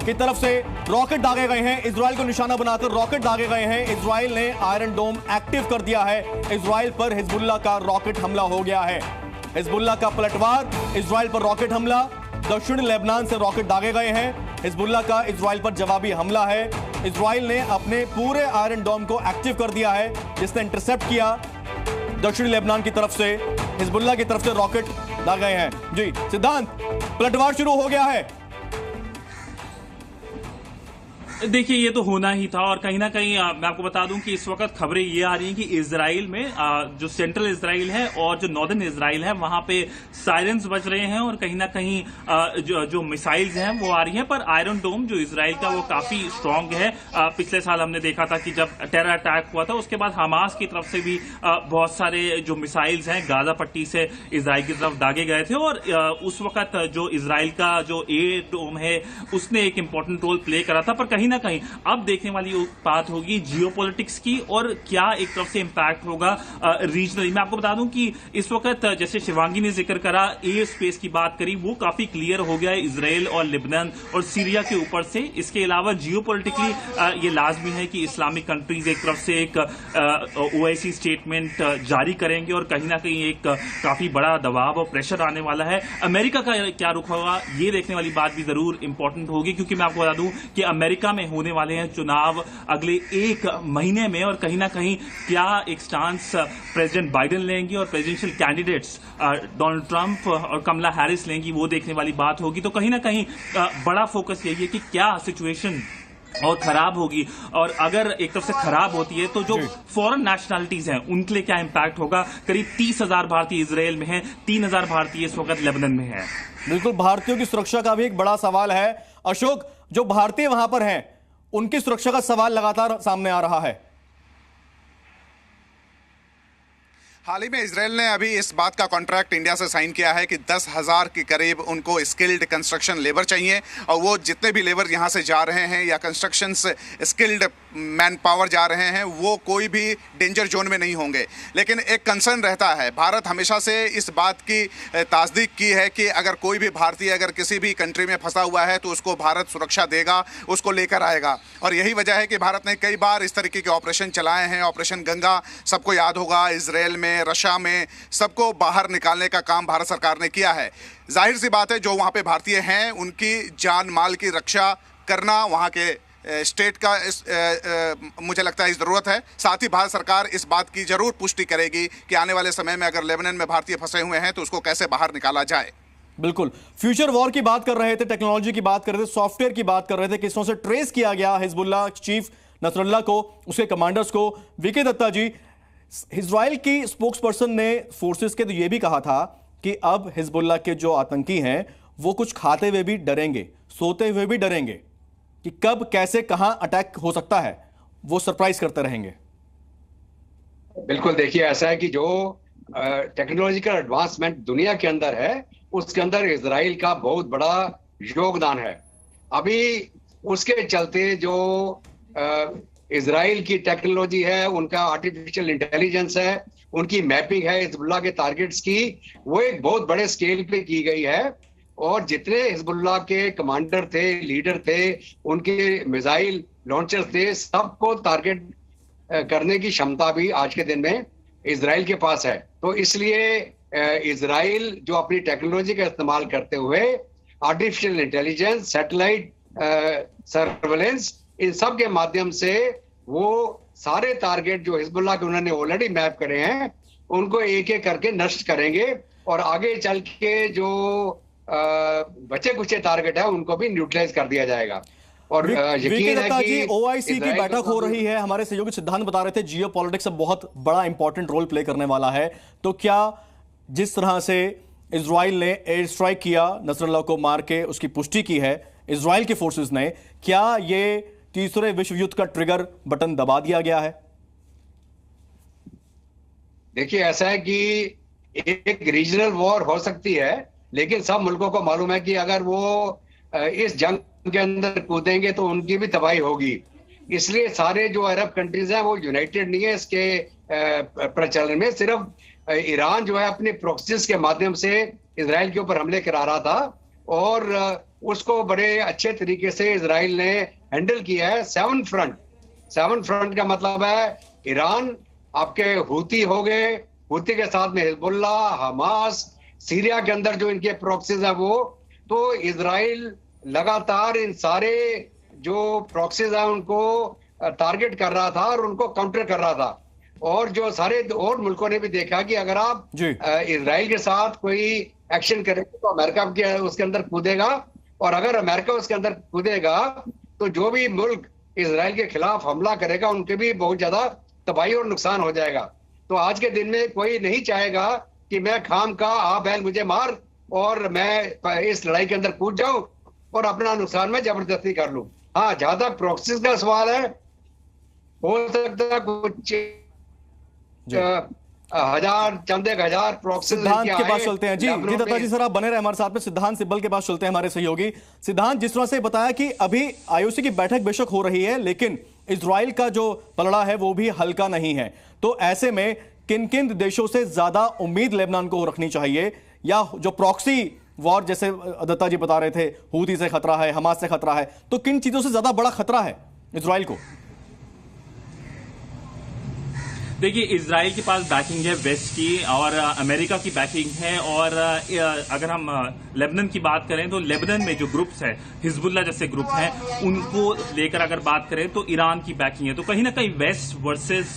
की तरफ से रॉकेट दागे गए हैं। इजराइल को निशाना बनाकर रॉकेट दागे गए हैं। इजराइल ने आयरन डोम एक्टिव कर दिया है। इजराइल पर हिजबुल्लाह का रॉकेट हमला हो गया है। हिजबुल्लाह का पलटवार, इजराइल पर रॉकेट हमला। दक्षिणी लेबनान से रॉकेट दागे गए हैं। हिजबुल्लाह का इजराइल पर जवाबी हमला है। इजराइल ने अपने पूरे आयरन डोम को एक्टिव कर दिया है, जिसने इंटरसेप्ट किया दक्षिणी लेबनान की तरफ से। हिजबुल्लाह की तरफ से रॉकेट दागे गए हैं। जी सिद्धांत, पलटवार शुरू हो गया है। देखिए, ये तो होना ही था और कहीं ना कहीं मैं आपको बता दूं कि इस वक्त खबरें ये आ रही हैं कि इजराइल में जो सेंट्रल इजराइल है और जो नॉर्दर्न इजराइल है वहां पे सायरन्स बज रहे हैं और कहीं ना कहीं जो मिसाइल्स हैं वो आ रही हैं। पर आयरन डोम जो इजराइल का वो काफी स्ट्रांग है। पिछले साल हमने देखा था कि जब टेरर अटैक हुआ था उसके बाद हमास की तरफ से भी बहुत सारे जो मिसाइल्स हैं गाजा पट्टी से इजराइल की तरफ दागे गए थे और उस वक्त जो इजराइल का जो एयर डोम है उसने एक इंपॉर्टेंट रोल प्ले करा था। पर कहीं ना कहीं अब देखने वाली बात होगी जियोपॉलिटिक्स की और क्या एक तरफ से इंपैक्ट होगा रीजनली। मैं आपको बता दूं कि इस वक्त जैसे शिवांगी ने जिक्र करा, एयर स्पेस की बात करी, वो काफी क्लियर हो गया है इजराइल और लेबनान और सीरिया के ऊपर से। इसके अलावा जियोपॉलिटिकली ये लाजमी है कि इस्लामिक कंट्रीज एक तरफ से एक ओआईसी स्टेटमेंट जारी करेंगे और कहीं ना कहीं एक काफी बड़ा दबाव और प्रेशर आने वाला है। अमेरिका का क्या रुख होगा ये देखने वाली बात भी जरूर इंपॉर्टेंट होगी, क्योंकि मैं आपको बता दूं कि अमेरिका में होने वाले हैं चुनाव अगले एक महीने में और कहीं ना कहीं क्या एक स्टांस प्रेसिडेंट बाइडेन लेंगे और प्रेसिडेंशियल कैंडिडेट्स डोनाल्ड ट्रंप और कमला हैरिस लेंगी, वो देखने वाली बात होगी। तो कहीं ना कहीं बड़ा फोकस यही है कि क्या सिचुएशन और खराब होगी और अगर एक तरफ से खराब होती है तो जो फॉरेन नेशनलिटीज हैं उनके लिए क्या इंपैक्ट होगा। करीब 30,000 भारतीय इजराइल में हैं, 3,000 भारतीय इस वक्त लेबनान में हैं। बिल्कुल, भारतीयों की सुरक्षा का भी एक बड़ा सवाल है। अशोक, जो भारतीय वहां पर हैं उनकी सुरक्षा का सवाल लगातार सामने आ रहा है। हाल ही में इजराइल ने अभी इस बात का कॉन्ट्रैक्ट इंडिया से साइन किया है कि 10,000 के करीब उनको स्किल्ड कंस्ट्रक्शन लेबर चाहिए और वो जितने भी लेबर यहाँ से जा रहे हैं या कंस्ट्रक्शन से स्किल्ड मैन पावर जा रहे हैं वो कोई भी डेंजर जोन में नहीं होंगे। लेकिन एक कंसर्न रहता है, भारत हमेशा से इस बात की तास्दीक की है कि अगर कोई भी भारतीय अगर किसी भी कंट्री में फंसा हुआ है तो उसको भारत सुरक्षा देगा, उसको लेकर आएगा। और यही वजह है कि भारत ने कई बार इस तरीके के ऑपरेशन चलाए हैं। ऑपरेशन गंगा सबको याद होगा, इजराइल में, रशिया में, सबको बाहर निकालने का काम भारत सरकार ने किया है। जाहिर सी बात है जो वहाँ पे भारतीय हैं उनकी जान माल की रक्षा करना वहाँ के स्टेट का मुझे लगता है ज़रूरत है। साथ ही भारत सरकार इस बात की जरूर पुष्टि करेगी कि आने वाले समय में अगर लेबनान में भारतीय फंसे हुए हैं तो उसको कैसे बाहर निकाला जाए। बिल्कुल, फ्यूचर वॉर की बात कर रहे थे, टेक्नोलॉजी की बात कर रहे थे, सॉफ्टवेयर की बात कर रहे थे, किस तरह से ट्रेस किया गया हिजबुल्लाह चीफ नसरुल्लाह को, उसके कमांडर्स को। वीके दत्ता जी, इजराइल की स्पोक्स पर्सन ने फोर्सेस के तो यह भी कहा था कि अब हिजबुल्लाह के जो आतंकी हैं वो कुछ खाते हुए भी डरेंगे, सोते हुए भी डरेंगे कि कब कैसे कहां अटैक हो सकता है, वो सरप्राइज करते रहेंगे। बिल्कुल, देखिए ऐसा है कि जो टेक्नोलॉजिकल एडवांसमेंट दुनिया के अंदर है उसके अंदर इजराइल का बहुत बड़ा योगदान है। अभी उसके चलते जो इजराइल की टेक्नोलॉजी है, उनका आर्टिफिशियल इंटेलिजेंस है, उनकी मैपिंग है हिजबुल्लाह के टारगेट्स की, वो एक बहुत बड़े स्केल पे की गई है। और जितने हिजबुल्लाह के कमांडर थे, लीडर थे, उनके मिसाइल लॉन्चर्स थे, सबको टारगेट करने की क्षमता भी आज के दिन में इजराइल के पास है। तो इसलिए इजराइल जो अपनी टेक्नोलॉजी का इस्तेमाल करते हुए आर्टिफिशियल इंटेलिजेंस, सैटेलाइट सर्वेलेंस, इन सब के माध्यम से वो सारे टारगेट जो हिजबुल्लाह के उन्होंने ऑलरेडी मैप करे हैं उनको एक एक करके नष्ट करेंगे और आगे चल के जो बचे कुछ टारगेट है उनको भी न्यूट्रलाइज कर दिया जाएगा। और यकीन है कि ओआईसी की बैठक हो रही है, हमारे सहयोगी सिद्धांत बता रहे थे जियो पॉलिटिक्स अब बहुत बड़ा इंपॉर्टेंट रोल प्ले करने वाला है। तो क्या जिस तरह से इजराइल ने एयर स्ट्राइक किया, नसरुल्लाह को मार के उसकी पुष्टि की है इजराइल के फोर्सेस ने, क्या ये तीसरे विश्व युद्ध का ट्रिगर बटन दबा दिया गया है? देखिए ऐसा है कि एक रीजनल वॉर हो सकती है, लेकिन सब मुल्कों को मालूम है कि अगर वो इस जंग के अंदर कूदेंगे तो उनकी भी तबाही होगी। इसलिए सारे जो अरब कंट्रीज हैं वो यूनाइटेड नहीं है इसके प्रचलन में। सिर्फ ईरान जो है अपने प्रोक्सीज के माध्यम से इजराइल के ऊपर हमले करा रहा था और उसको बड़े अच्छे तरीके से इजराइल ने हैंडल किया है। सेवन फ्रंट का मतलब है ईरान, आपके हूती हो गए, हूती के साथ में हिजबुल्ला, हमास, सीरिया के अंदर जो इनके प्रॉक्सीज है वो, तो इजराइल लगातार इन सारे जो प्रॉक्सीज है उनको टारगेट कर रहा था और उनको काउंटर कर रहा था। और जो सारे और मुल्कों ने भी देखा कि अगर आप इजराइल के साथ कोई एक्शन करेंगे तो अमेरिका उसके अंदर कूदेगा, और अगर अमेरिका उसके अंदर कूदेगा तो जो भी मुल्क इजराइल के खिलाफ हमला करेगा उनके भी बहुत ज्यादा तबाही और नुकसान हो जाएगा। तो आज के दिन में कोई नहीं चाहेगा कि मैं खाम का आ बैल मुझे मार और मैं इस लड़ाई के अंदर कूद जाऊं और अपना नुकसान में जबरदस्ती कर लूं। हाँ, जहां तक प्रॉक्सीज का सवाल है, हो सकता है कुछ चंद एक हजार प्रॉक्सीज सिद्धांत के पास चलते हैं। जी दत्ता जी सर, आप बने रहे हमारे साथ में। सिद्धांत सिब्बल के पास चलते हैं, हमारे सहयोगी। सिद्धांत, जिस तरह से बताया कि अभी आईओसी की बैठक बेशक हो रही है, लेकिन इजराइल का जो पलड़ा है वो भी हल्का नहीं है, तो ऐसे में किन किन देशों से ज्यादा उम्मीद लेबनान को रखनी चाहिए? या जो प्रॉक्सी वॉर जैसे दत्ता जी बता रहे थे, हूती से खतरा है, हमास से खतरा है, तो किन चीजों से ज्यादा बड़ा खतरा है इजराइल को? देखिए, इजराइल के पास बैकिंग है वेस्ट की और अमेरिका की बैकिंग है। और अगर हम लेबनान की बात करें तो लेबनान में जो ग्रुप्स है, हिजबुल्ला जैसे ग्रुप हैं, उनको लेकर अगर बात करें तो ईरान की बैकिंग है। तो कहीं ना कहीं वेस्ट वर्सेस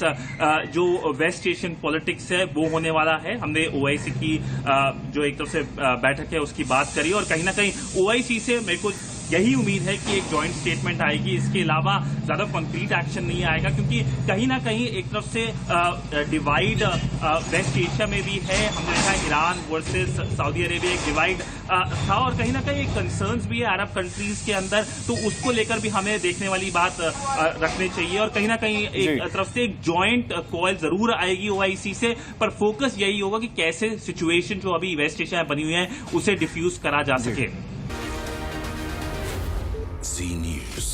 जो वेस्ट एशियन पॉलिटिक्स है वो होने वाला है। हमने ओआईसी की जो एक तरफ से बैठक है उसकी बात करी, और कहीं ना कहीं ओआईसी से मेरे को यही उम्मीद है कि एक जॉइंट स्टेटमेंट आएगी। इसके अलावा ज्यादा कंक्रीट एक्शन नहीं आएगा, क्योंकि कहीं ना कहीं एक तरफ से डिवाइड वेस्ट एशिया में भी है। हमने देखा ईरान वर्सेस सऊदी अरेबिया एक डिवाइड था, और कहीं ना कहीं एक कंसर्न्स भी है अरब कंट्रीज के अंदर, तो उसको लेकर भी हमें देखने वाली बात रखनी चाहिए। और कहीं ना कहीं एक तरफ से एक जॉइंट कॉल जरूर आएगी ओआईसी से, पर फोकस यही होगा कि कैसे सिचुएशन जो अभी वेस्ट एशिया में बनी हुई है उसे डिफ्यूज करा जा सके। Z News.